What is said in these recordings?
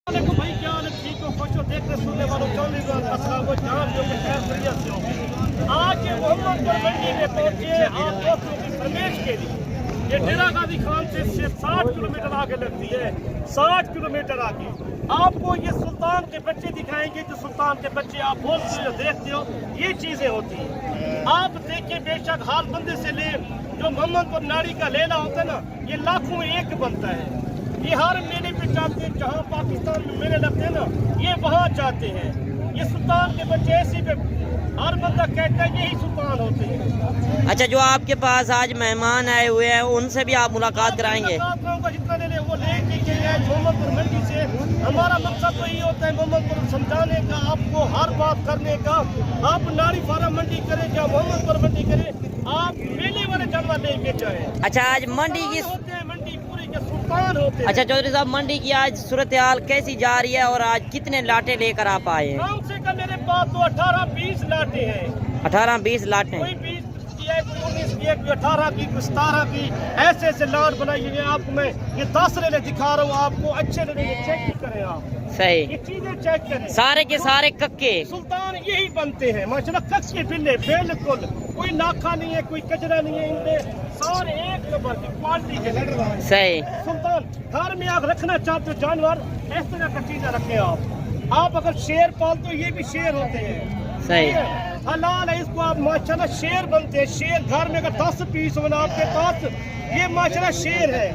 भाई क्या हाल है? ठीक हो, खुश हो? देखने सुनने वालों आज ये मोहम्मदपुर मंडी में पहुंचे आप दोस्तों की फरमाइश के लिए। ये डेरा गाजी खान से 60 किलोमीटर आगे लगती है, 60 किलोमीटर आगे। आपको ये सुल्तान के बच्चे दिखाएंगे, जो सुल्तान के बच्चे आप बोलते हो, देखते हो, ये चीजें होती हैं। आप देखिए, बेशक हाल बंदे से ले जो मोहम्मदपुर नाड़ी का लेला होता है ना, ये लाखों में एक बनता है। ये हर मेले पे जाते हैं, जहाँ पाकिस्तान में मेले लगते हैं ना, ये वहाँ जाते हैं। ये सुल्तान के बच्चे ऐसे पे हर बंदा कहता है यही सुल्तान होते हैं। अच्छा, जो आपके पास आज मेहमान आए हुए हैं उनसे भी आप मुलाकात कराएंगे? जितना ले वो लेके गए मोहम्मदपुर मंडी से। हमारा मकसद तो ये होता है मोहम्मदपुर समझाने का, आपको हर बात करने का। आप नाड़ी फार्म मंडी करें या मोहम्मदपुर मंडी करें, आप मेले वाले जानवर लेके जाए। अच्छा, आज मंडी की होते हैं, मंडी पूरी के सुल्तान होते हैं। अच्छा चौधरी साहब, मंडी की आज सूरत हाल कैसी जा रही है और आज कितने लाटे लेकर आप आए हैं? कम से कम मेरे पास तो 18-20 लाटे हैं। 18-20 लाटे? कोई 20 की है, कोई 19 की है, कोई 18 की, कोई 17 की, ऐसे ऐसे लाट बनाई हुई है। आपको मैं ये 10 लेने दिखा रहा हूँ, आपको अच्छे लेने चेक भी करें आप, सही ये चीजें चेक करें। सारे के सारे कक्के सुल्तान यही बनते हैं माशाल्लाह, कच्चे बिल्ले बिल्कुल, कोई नाखा नहीं है, कोई कचरा नहीं है, इनमें सारे एक नंबर की क्वालिटी के लड़ रहे हैं। सही सुल्तान घर में आप रखना चाहते हो जानवर, इस तरह का चीजें रखें आप अगर शेर पालते हो, ये भी शेर होते हैं, सही हलाल है, इसको आप माशाल्लाह शेर बनते हैं। शेर घर में अगर 10 पीस हो ना आपके पास, ये माशाल्लाह शेर है।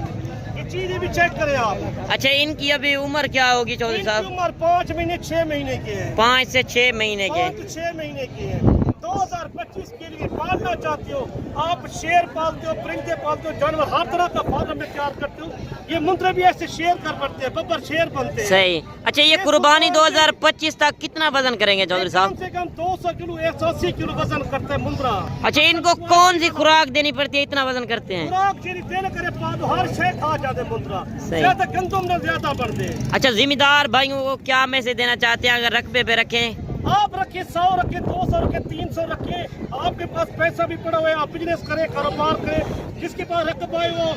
ये चीजें भी चेक करें आप। अच्छा, इनकी अभी उम्र क्या होगी चौधरी साहब? इनकी उम्र 5 महीने 6 महीने की है। 5 से 6 महीने के? 5 से 6 महीने की है। 2025 के लिए पालना चाहते हो आप, शेर पालते हो, परिंदे पालते हो, जानवर हर तरह का फार्म में तैयार करते हो, ये मुंद्रे भी ऐसे शेर कर पड़ते हैं, बब्बर शेर बनते हैं। सही। अच्छा, ये कुर्बानी 2025 तक कितना वजन करेंगे चौधरी साहब? कम से कम 200 किलो 180 किलो वजन करता है मुंद्रा। अच्छा, इनको कौन सी खुराक देनी पड़ती है, इतना वजन करते हैं? खुराक चीनी तेल करे पालो, हर शे खा जाते मुंद्रा, सही। ज्यादा गंदम न ज्यादा बढ़ते। अच्छा, जिम्मेदार भाइयों को क्या मैसेज देना चाहते हैं अगर रकबे पे रखें? आप रखिए, 100 रखिए, 200 रखिए, 300 रखिए। आपके पास पैसा भी पड़ा हुआ है, आप बिजनेस करें, कारोबार करें, जिसके पास रकबा है वो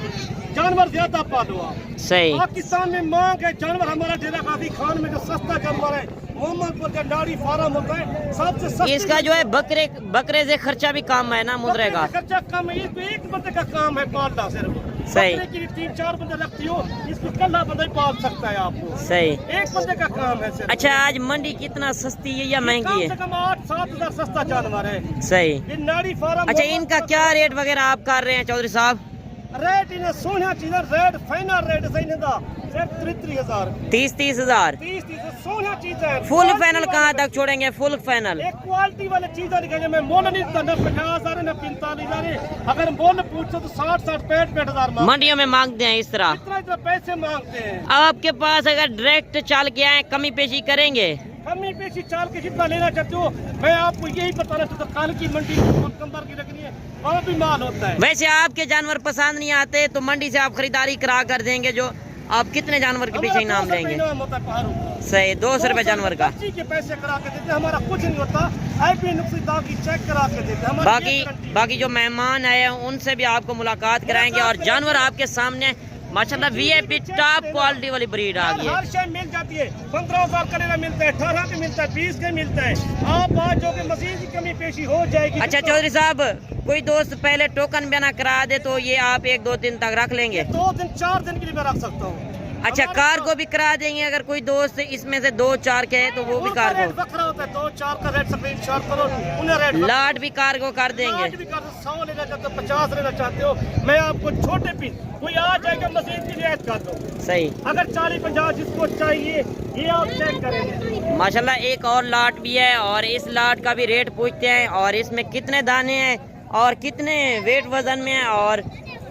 जानवर ज्यादा पालो आप। सही। पाकिस्तान में मांग है जानवर, हमारा डेरा गाजी खान में जो सस्ता जानवर है मोहम्मदपुर का नाड़ी फार्म होता है, सबसे सस्ता। इसका जो है बकरे से खर्चा भी कम है ना, मुद्रे का खर्चा कम है, इसमें एक बंदे का काम है पालना सिर्फ। सही। बकरे की 3-4 बंदे रखती हो, इसको कल्ला बंदा ही पाल सकता है आपको। सही। एक बंदे का काम है सिर्फ। अच्छा, आज मंडी कितना सस्ती है या महंगी कम है? से कम 8-7 हजार सस्ता जानवर है। सही। ये नाड़ी फार्म। अच्छा, इनका क्या रेट वगैरह आप कर रहे हैं चौधरी साहब? रेट इन्हें सोना चीज रेट फाइनल रेट सही नहीं था, सिर्फ 33,000। 30 हजार? 30 सोना चीज है। फुल फाइनल कहाँ तक छोड़ेंगे? फुल फाइनल एक क्वालिटी वाले चीज निकालेंगे। मैं मोल नहीं देता, न 50,000 न 45,000। अगर मोल पूछो तो 60-65 हजार मंडियों में मांगते हैं इस तरह? इतना पैसे मांगते हैं। आपके पास अगर डायरेक्ट चाल के आए, कमी पेशी करेंगे? कमी पेशी चाल के जितना लेना चाहते हो, मैं आपको यही बताना चाहता हूँ, काल की मंडी कंबर की रखनी है, वहाँ भी माल होता है। वैसे आपके जानवर पसंद नहीं आते तो मंडी से आप खरीदारी करा कर देंगे, जो आप कितने जानवर के पीछे इनाम लेंगे? इनाम होता है पहाड़ों का। सही, 200 रुपए जानवर का। के पैसे करा के देते, हमारा कुछ नहीं होता, आईपी नुकसान की चेक करा के देते। बाकी जो मेहमान आए हैं उनसे भी आपको मुलाकात कराएंगे और जानवर आपके सामने माशाल्लाह VIP टॉप क्वालिटी वाली ब्रीड आ गई है। हर शय मिल जाती है, 15,000 का लेना मिलता है, 18 का मिलता है, 20 का मिलता है। आप आज जो कि मजीद की कमी पेशी हो जाएगी। अच्छा चौधरी साहब, कोई दोस्त पहले टोकन बना करा दे तो ये आप 1-2 दिन तक रख लेंगे? 2 दिन 4 दिन के लिए मैं रख सकता हूँ। अच्छा, कार को भी करा देंगे अगर कोई दोस्त इसमें से 2-4 के है तो वो भी कार को? बकरा होता है 2-4 का रेट सकते 4 करो, उन्हें रेट लाट भी कार को कर देंगे? 100 लेना चाहते हो, 50 लेना चाहते हो, मैं आपको छोटे पीस कोई आ जाएगा मशीन की रियायत कर दो। सही। अगर 40-50 जिसको चाहिए ये आप चेक करेंगे। माशाल्लाह एक और लाट भी है और इस लाट का भी रेट पूछते हैं और इसमें कितने दाने हैं और कितने वेट वजन में है और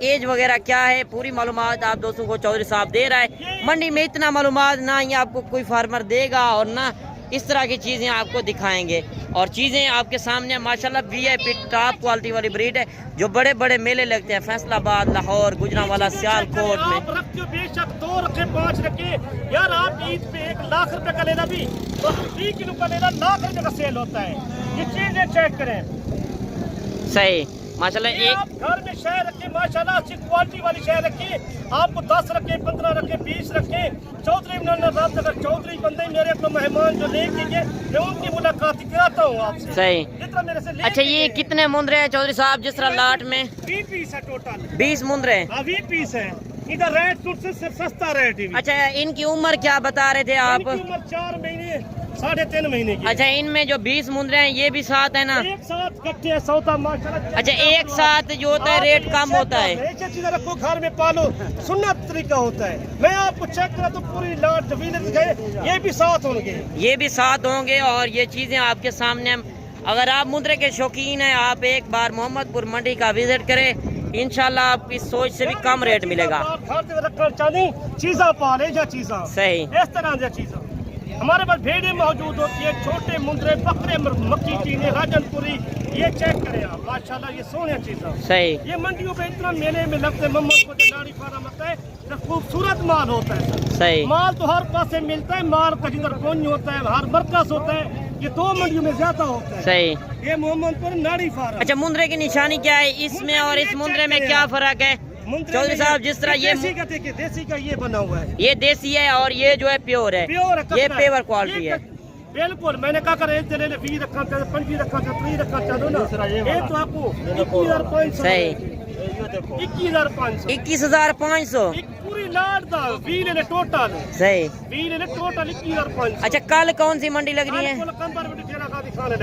एज वगैरह क्या है, पूरी मालूमात आप दोस्तों को चौधरी साहब दे रहा है। मंडी में इतना मालूमात ना ही आपको कोई फार्मर देगा और ना इस तरह की चीज़ें आपको दिखाएंगे और चीज़ें आपके सामने माशाल्लाह VIP टॉप क्वालिटी वाली ब्रीड है, जो बड़े बड़े मेले लगते हैं फैसलाबाद, लाहौर, गुजरांवाला, सियालकोट में। आप रखते हो बेशक 2 रखे 5 रखे यार, आप ईद पे 1 लाख रुपए का लेना भी तो 20 किलो का लेना लाख रुपए का सेल होता है। ये चीजें चेक करें। सही। माशाल्लाह। ये आप घर में शहर रखें माशाल्लाह, अच्छी क्वालिटी वाली शहर रखिए। आपको 10 रखें, 15 रखें, 20 रखें। चौधरी चौधरी बंदे मेरे अपने मेहमान जो लेके गए, मैं उनकी मुलाकात कराता हूँ आपसे। सही। जितना मेरे से अच्छा, ये कितने मुंदरे हैं चौधरी साहब जिस तरह लाट में? 20 पीस है टोटल। 20 मुंदरे? हाँ 20 पीस है। इधर रेट तुझसे सिर्फ सस्ता रेट है। अच्छा, इनकी उम्र क्या बता रहे थे आप? इनकी उम्र 4 महीने 3.5 महीने की। अच्छा, इनमें जो 20 मुंदरे हैं ये भी साथ है ना? एक साथ इकट्ठे है सौदा माशाल्लाह। अच्छा, एक साथ जो होता है रेट कम होता है। ऐसी चीजें रखो घर में पालो, सुन्नत तरीका होता है। मैं आपको चेक करा तो पूरी लाट व्हीलर गए, ये भी साथ होंगे। ये भी साथ होंगे और ये चीजें आपके सामने हैं। अगर आप मुंदरे के शौकीन हैं, आप एक बार मोहम्मदपुर मंडी का विजिट करें, इंशाल्लाह आपकी सोच से भी कम रेट मिलेगा। रखना चाहती चीजा पाले या चीजा सही। इस तरह से चीजा हमारे पास भेड़े मौजूद होती है, छोटे मुंदरे, बकरे, मक्की चीने, राजनपुरी, ये चेक करें आप माशाल्लाह, ये सोने चीजा। सही। ये मंडियों पे इतना मेले में लगते मोहम्मद को लाड़ी फार्म होता है, तो खूबसूरत माल होता है। सही। माल तो हर पास से मिलता है, माल का जिधर कौन होता है, हर मरकज होता है, ये 2 मंडियों में ज्यादा होता है। सही। ये मोहम्मदपुर नाड़ी फार्म। अच्छा, मुंदरे की निशानी क्या है इसमें और इस मुंदरे में क्या फर्क है चौधरी साहब? जिस तरह ये देसी का देखिए, देसी का ये बना हुआ है, ये देसी है और ये जो है प्योर है, प्योर है, ये कपड़ा पेवर क्वालिटी है। बिल्कुल। मैंने कहा कर एक जने 20 रखा था, 25 रखा था, 30 रखा था ना, ये तो आपको 21,500। सही। 21,500। 21,500 पूरी लाट दा व्हील ने टोटल। सही। व्हील ने टोटल 21,500। अच्छा, कल कौन सी मंडी लग रही है?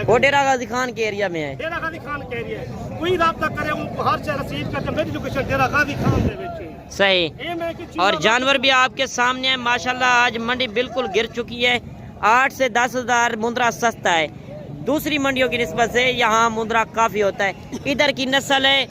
वो डेरा गाजी खान के एरिया में है। डेरा गाजी खान के एरिया है। कोई राब्ता करे उनको हर शहर रसीद करके मेरी लोकेशन डेरा गाजी खान दे बेचे। सही। ये मैं की और जानवर भी आपके सामने है माशाल्लाह। आज मंडी बिल्कुल गिर चुकी है। 8 से 10 हजार मुंदरा सस्ता है दूसरी मंडियों की निस्बत से। यहाँ मुंदरा काफी होता है। इधर की नस्ल है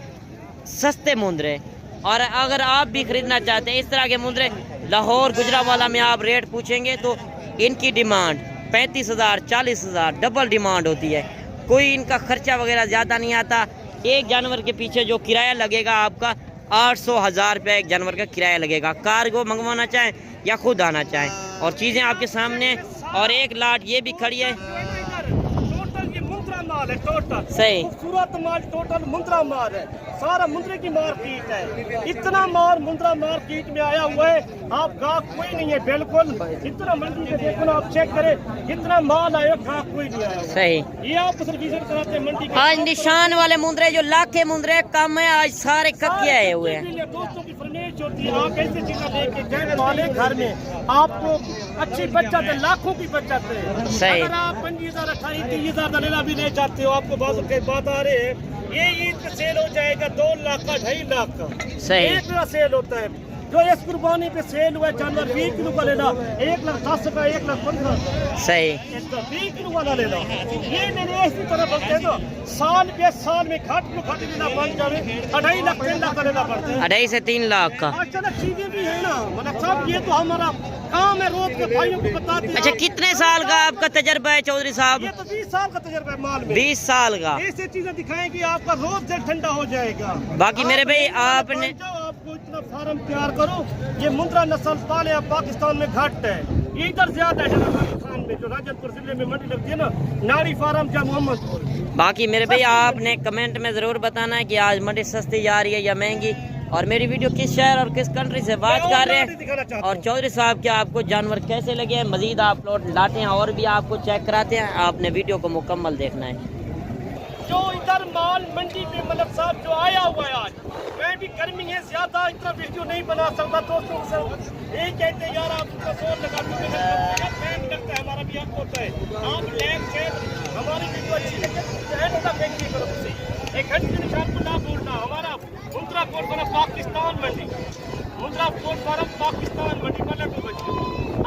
सस्ते मुंदरे। और अगर आप भी खरीदना चाहते हैं इस तरह के मुंदरे, लाहौर गुजरावाला में आप रेट पूछेंगे तो इनकी डिमांड 35,000 40,000 डबल डिमांड होती है। कोई इनका खर्चा वगैरह ज़्यादा नहीं आता। एक जानवर के पीछे जो किराया लगेगा आपका 800-1000 रुपये एक जानवर का किराया लगेगा। कार्गो मंगवाना चाहें या खुद आना चाहें, और चीज़ें आपके सामने। और एक लाट ये भी खड़ी है। टोटल ये मुंद्रा माल है, टोटल सही। खूबसूरत माल, टोटल मुंद्रा माल है, सारा मुंद्रे की मार्केट है। इतना माल मुंद्रा मार्केट में आया हुआ है, आप गाहक कोई नहीं है बिल्कुल। इतना मंडी में देखो ना, आप चेक करें इतना माल आया, गाहक कोई नहीं आया। सही। ये आप सिर्फ विजिट कराते हैं मंडी के। आज निशान वाले मुंदरे जो लाखे मुंदरे कम है, आज सारे कक्के आए हुए हैं। दोस्तों की फरमाइश होती है, आप ऐसी चीजें लेके जाए वाले घर में आपको अच्छी बचत है, लाखों की बचत है। सही। अगर आप 25,000 28,000 का लेना भी नहीं चाहते हो, आपको बात आ रहे हैं, ये ईद पे सेल हो जाएगा 2 लाख का, 2.5 लाख का। सही। एक का सेल होता है। जो इस कुर्बानी पे सेल हुआ है जानवर 20 किलो का लेना 1,10,000 का, 1,15,000। सही। 20 किलो वाला लेना, ये मेरे इसी तरह बोलते हैं। तो साल में घट लेना बन जाए 2.5 लाख 3 लाख का लेना पड़ता है। 2.5 से 3 लाख का। अच्छा, चीजें भी है ना, मतलब सब ये तो हमारा काम है, रोज के भाइयों को बताते हैं। अच्छा, कितने साल का आपका तजर्बा है चौधरी साहब? ये तो 20 साल का तजर्बा है माल में। 20 साल का। ऐसी चीजें दिखाएंगे आपका रोज दिल ठंडा हो जाएगा। बाकी मेरे भाई आपने आपको इतना फार्म तैयार करो, ये मुंद्रा नस्ल पाले आप पाकिस्तान में घट है, ये इधर ज्यादा है खान में, जो राजनपुर जिले में मंडी लगती है ना, नाड़ी फार्म या मोहम्मदपुर। बाकी मेरे भाई आपने कमेंट में ज़रूर बताना है कि आज मंडी सस्ती जा रही है या महंगी, और मेरी वीडियो किस शहर और किस कंट्री से बात कर रहे हैं, और चौधरी साहब के आपको जानवर कैसे लगे हैं। मजीद आप लोग लाते हैं और भी आपको चेक कराते हैं, आपने वीडियो को मुकम्मल देखना है। जो इधर माल मंडी में मतलब साहब जो आया हुआ है, आज मैं भी गर्मी है ज्यादा, इतना वीडियो नहीं बना सकता दोस्तों से। यही कहते हैं यार आप उसका जोर लगा करता है, हमारा भी हक होता है। आप लैब से हमारी वीडियो अच्छी लगे, एक घंटे के निशान को ना भूलना। हमारा मुंद्रा कोट फार्म पाकिस्तान मंडी, मुंद्रा कोट फार्म पाकिस्तान मंडी वाला।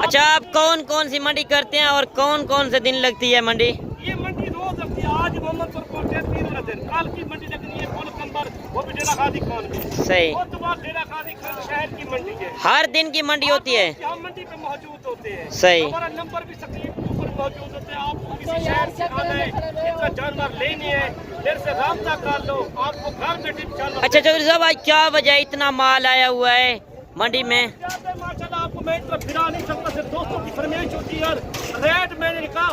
अच्छा, आप कौन कौन सी मंडी करते हैं और कौन कौन से दिन लगती है मंडी? ये मंडी रोज लगती है। आज मोहम्मदपुर कोट है 3 दिन, कल की मंडी लगनी है पुल कंबर, वो भी डेरा गाजी खान में। सही। वो तो बात डेरा गाजी खान शहर की मंडी है, हर दिन की मंडी होती है। हम मंडी पे मौजूद होते हैं। सही। हमारा नंबर भी स्क्रीन के ऊपर मौजूद होते हैं। आपको किसी शहर से आना है, इतना जानवर लेनी है, मेरे से राब्ता कर लो, आपको घर बैठे जानवर। अच्छा चौधरी साहब, आज क्या वजह इतना माल आया हुआ है मंडी में? माशाल्लाह आपको मैं इतना फिरा नहीं सकता, सिर्फ दोस्तों की फरमाइश होती है यार। रेट मैंने कहा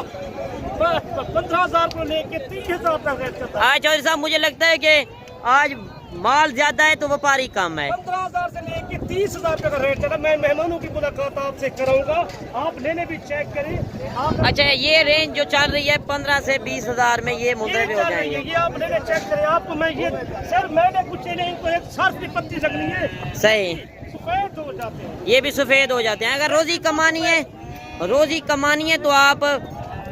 15,000 को लेके 30,000 तक रेट चलता है। आज चौधरी साहब मुझे लगता है कि आज माल ज्यादा है तो व्यापारी कम है। 15,000 से लेके 30,000 रुपए का रेट चला। मैं मेहमानों की मुलाकात आपसे कराऊंगा, आप लेने भी चेक करें। आप अच्छा, ये रेंज जो चल रही है 15 से 20 हजार में ये मुंद्रे भी हो चल रही है, जाएंगे। ये आप लेने चेक करें। आपको मैं ये सर मैंने कुछ नहीं, इनको एक सर्फ की पत्ती लगनी है, सही, सफेद हो जाते हैं। ये भी सफेद हो जाते हैं। अगर रोजी कमानी है तो आप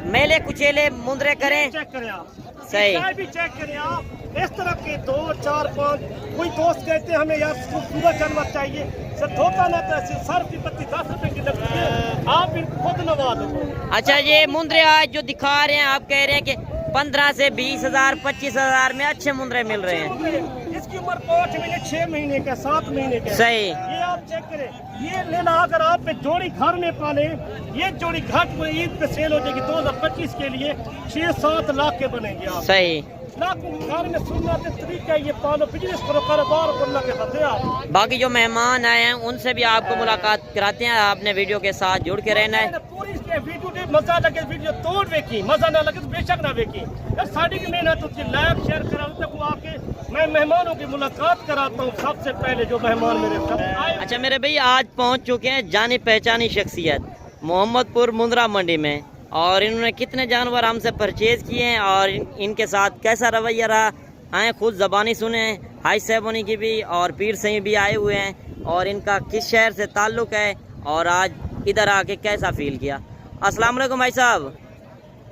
मेले कुचेले मुंद्रे करें। चेक करें आप, सही। चाय भी चेक करें आप। इस तरह के 2, 4, 5 कोई दोस्त कहते हैं हमें यार सुबह जानवर चाहिए, सर धोखा ना कर। सर्फ की पत्ती 10 रुपए की लगती है, आप इनको खुद नवा दो। अच्छा, ये मुंद्रे आज जो दिखा रहे हैं, आप कह रहे हैं कि 15 से 20 हजार 25 हजार में अच्छे मुंद्रे मिल रहे हैं। इसकी उम्र 5 महीने 6 महीने का 7 महीने का। सही। ये आप चेक करें, ये लेना अगर आप पे जोड़ी घर में पाले, ये जोड़ी घाट को ईद पे सेल हो जाएगी 2025 के लिए 6-7 लाख के बनेंगे आप। सही। लाखों घर में सुनना तरीका ये पालो, बिजनेस करो, कारोबार करना के बदले आप। बाकी जो मेहमान आए हैं उनसे भी आपको मुलाकात कराते हैं। आपने वीडियो के साथ जुड़ के रहना है। पूरी वीडियो दे मजा लगे, वीडियो तोड़ वेखी, मजा ना लगे तो बेशक ना वेखी। साड़ी की मेहनत होती है, लाइक शेयर कराओ तक आके मैं मेहमानों की मुलाकात कराता हूँ। सबसे पहले जो मेहमान मेरे सब आए। अच्छा मेरे भाई, आज पहुंच चुके हैं जानी पहचानी शख्सियत मोहम्मदपुर मुंद्रा मंडी में, और इन्होंने कितने जानवर हमसे परचेज किए हैं और इनके साथ कैसा रवैया रहा, आए खुद ज़बानी सुने। हाई सेबोनी की भी और पीर सही भी आए हुए हैं, और इनका किस शहर से ताल्लुक़ है और आज इधर आके कैसा फील किया। अस्सलाम वालेकुम भाई साहब।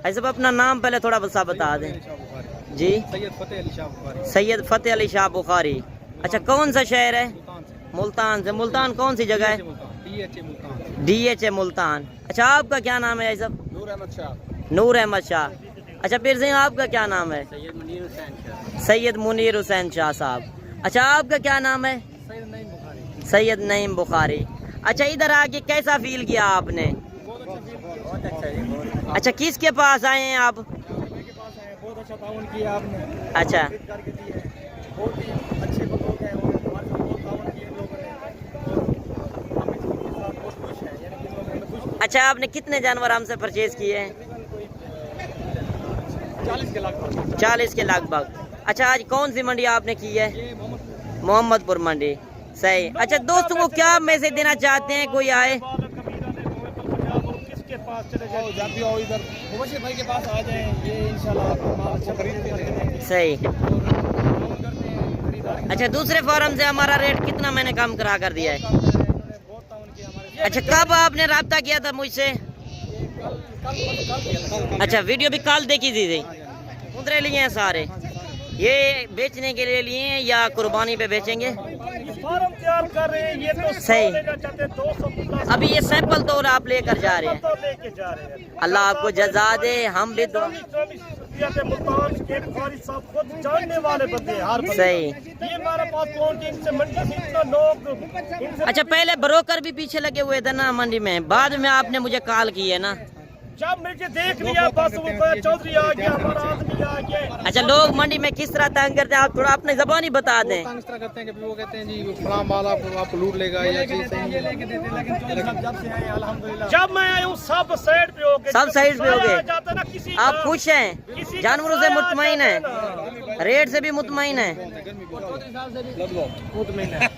भाई साहब अपना नाम पहले थोड़ा सा बता दें जी। सैयद फ़तेह अली शाह बुखारी। अच्छा, कौन सा शहर है? मुल्तान से। मुल्तान कौन सी जगह है? DHA मुल्तान। अच्छा, आपका क्या नाम है भाई साहब? नूर अहमद शाह। अच्छा पीर सिंह, आपका क्या नाम है? सैयद मुनीर हुसैन शाह साहब। अच्छा, आपका क्या नाम है? सैयद नईम बुखारी। अच्छा, इधर आके कैसा फील किया आपने? अच्छा, किसके पास आए हैं आप? बहुत अच्छा ताउन किया आपने। अच्छा, बहुत ही अच्छे लोग हैं, हमारे साथ बहुत ताउन किए लोगों ने, और हम इनके साथ बहुत खुश हैं, यानी कि लोग हमें खुश। अच्छा, आपने कितने जानवर हमसे परचेज किए हैं? 40 के लगभग। 40 के लगभग। अच्छा, आज कौन सी मंडी आपने की है? मोहम्मदपुर मंडी। सही। अच्छा, दोस्तों को क्या मैसेज देना चाहते हैं? कोई आए किसके पास चले जाओ, जब भी आओ इधर मुबशिर भाई के पास आ जाएं, ये इंशाल्लाह आपको माल अच्छा खरीद के देंगे। सही। अच्छा, दूसरे फॉरम से हमारा रेट कितना मैंने कम करा कर दिया है? अच्छा, कब आपने राब्ता किया था मुझसे? अच्छा, वीडियो भी कल देखी थी। मुंद्रे लिए हैं सारे, ये बेचने के लिए लिए हैं या कुर्बानी पे बेचेंगे? फॉर्म तैयार कर रहे हैं, ये तो सही। लेना चाहते हैं 250। अभी ये सैंपल तौर आप लेकर जा रहे हैं। तो लेके जा रहे हैं। अल्लाह आपको जज़ा दे। हम भी तो मुल्तान के बुखारी साहब खुद जानने वाले बंदे हैं, हर बंदे। सही। ये हमारे पास पहुंच के इनसे मंडी से इतना लोग इनसे। अच्छा, पहले ब्रोकर भी पीछे लगे हुए थे ना मंडी में, बाद में आपने मुझे कॉल की है ना? जब मुझे देख लिया बस वो चौधरी आ गया, हमारा आदमी आ गया। अच्छा, लोग मंडी में किस तरह तंग करते हैं, आप थोड़ा अपनी ज़बानी बता दें। इस तरह करते हैं कि वो कहते हैं जी फलां माल आपको लूट लेगा या चीज जब मैं आया हूँ सब साइड पे हो गए। सब साइड पे हो गए। जाता ना किसी आप का- खुश हैं? किसी जानवरों से का मुतमईन साया है? जाता रेट से भी मुतमईन है? ना।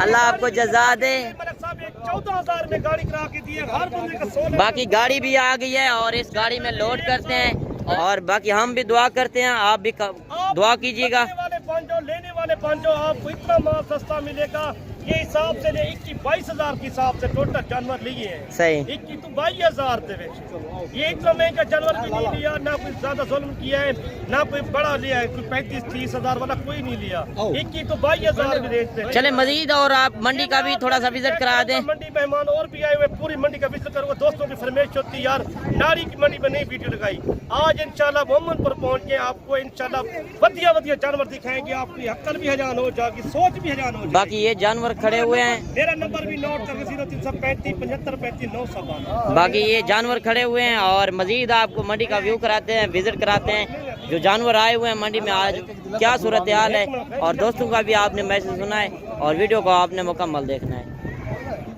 अल्लाह आपको जज़ा दे। मलिक साहब 14,000 में गाड़ी करा के दी है, हर बंदे का 16। बाकी गाड़ी भी आ गई है और इस गाड़ी में लोड करते हैं, और बाकी हम भी दुआ करते हैं, आप भी दुआ कीजिएगा। लेने वाले बन जाओ, लेने वाले बन जाओ, आपको इतना माल सस्ता मिलेगा। ये हिसाब से ले 21-22,000 के हिसाब से टोटल जानवर लिए हैं। सही। 21 तो 22,000 दे बेचे। ये इतना महंगा जानवर भी नहीं लिया, ना कोई ज्यादा जुल्म किया है, ना कोई बड़ा लिया है, कोई 35-30 हजार वाला कोई नहीं लिया। 21 तो 22,000 भी रेट पे। चले मजीद और आप मंडी का भी थोड़ा सा विजिट करा दें। मंडी मेहमान और भी आए हुए, पूरी मंडी का विजिट करूंगा। दोस्तों की फरमाइश होती है यार, नारी की मंडी में नहीं वीडियो लगाई। आज इंशाल्लाह मोहम्मदपुर पहुंच के आपको इंशाल्लाह वधिया जानवर दिखाएंगे, आपकी अक्ल भी हैरान हो जाएगी, सोच भी हैरान हो जाएगी। बाकी ये जानवर खड़े हुए हैं, मेरा नंबर भी नोट करके 0335 75 35 9 बाकी ये जानवर खड़े हुए हैं, और मजीद आपको मंडी का व्यू कराते हैं, विजिट कराते हैं। जो जानवर आए हुए हैं मंडी में आज क्या सूरत हाल है, और दोस्तों का भी आपने मैसेज सुना है, और वीडियो को आपने मुकम्मल देखना है।